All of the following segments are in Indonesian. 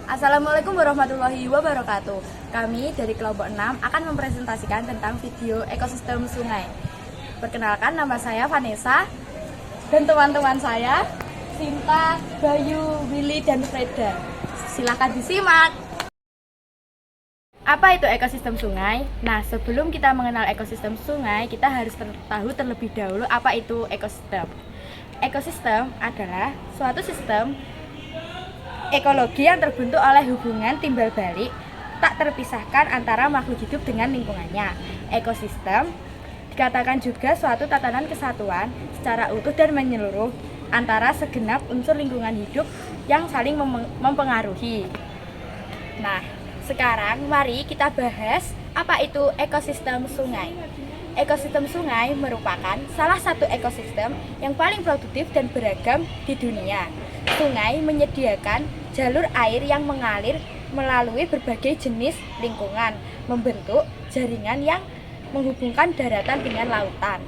Assalamualaikum warahmatullahi wabarakatuh. Kami dari kelompok 6 akan mempresentasikan tentang video ekosistem sungai. Perkenalkan, nama saya Vanessa dan teman-teman saya Sinta, Bayu, Willy, dan Freda. Silahkan disimak. Apa itu ekosistem sungai? Nah, sebelum kita mengenal ekosistem sungai, kita harus tahu terlebih dahulu apa itu ekosistem. Ekosistem adalah suatu sistem ekologi yang terbentuk oleh hubungan timbal balik tak terpisahkan antara makhluk hidup dengan lingkungannya. Ekosistem dikatakan juga suatu tatanan kesatuan secara utuh dan menyeluruh antara segenap unsur lingkungan hidup yang saling mempengaruhi. Nah, sekarang mari kita bahas apa itu ekosistem sungai. Ekosistem sungai merupakan salah satu ekosistem yang paling produktif dan beragam di dunia. Sungai menyediakan jalur air yang mengalir melalui berbagai jenis lingkungan, membentuk jaringan yang menghubungkan daratan dengan lautan.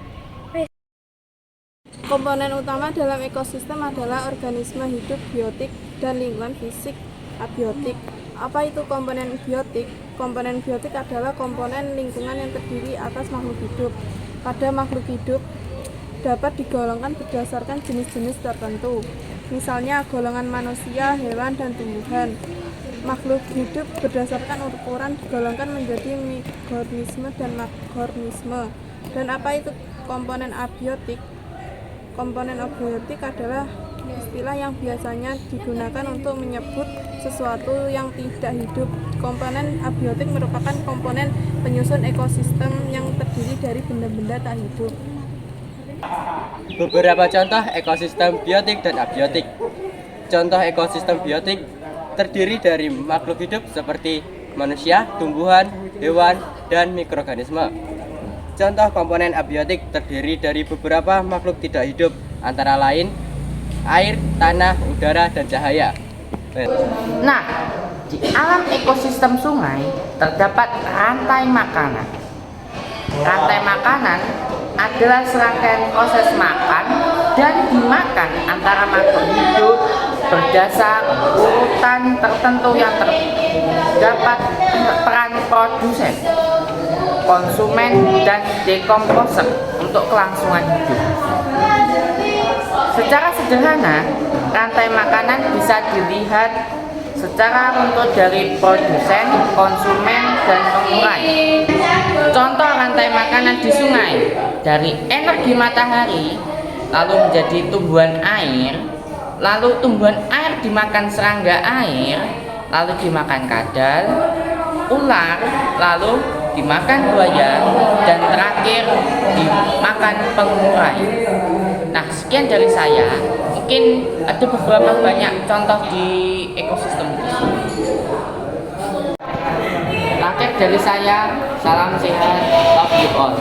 Komponen utama dalam ekosistem adalah organisme hidup biotik dan lingkungan fisik abiotik. Apa itu komponen biotik? Komponen biotik adalah komponen lingkungan yang terdiri atas makhluk hidup. Pada makhluk hidup dapat digolongkan berdasarkan jenis-jenis tertentu. Misalnya golongan manusia, hewan, dan tumbuhan. Makhluk hidup berdasarkan ukuran digolongkan menjadi mikroorganisme dan makroorganisme. Dan apa itu komponen abiotik? Komponen abiotik adalah istilah yang biasanya digunakan untuk menyebut sesuatu yang tidak hidup. Komponen abiotik merupakan komponen penyusun ekosistem yang terdiri dari benda-benda tak hidup. Beberapa contoh ekosistem biotik dan abiotik. Contoh ekosistem biotik terdiri dari makhluk hidup seperti manusia, tumbuhan, hewan, dan mikroorganisme. Contoh komponen abiotik terdiri dari beberapa makhluk tidak hidup, antara lain air, tanah, udara, dan cahaya. Nah, di alam ekosistem sungai terdapat rantai makanan. Rantai makanan adalah serangkaian proses makan dan dimakan antara makhluk hidup berdasar urutan tertentu yang terdapat peran produsen, konsumen, dan dekomposer untuk kelangsungan hidup. Secara sederhana, rantai makanan bisa dilihat secara runtut dari produsen, konsumen, dan pengurai. Contoh rantai makanan di sungai, dari energi matahari, lalu menjadi tumbuhan air, lalu tumbuhan air dimakan serangga air, lalu dimakan kadal, ular, lalu dimakan buaya, dan terakhir dimakan pengurai. Nah, sekian dari saya. Mungkin ada beberapa banyak contoh di ekosistem itu. Akhir dari saya, salam sehat, love you all.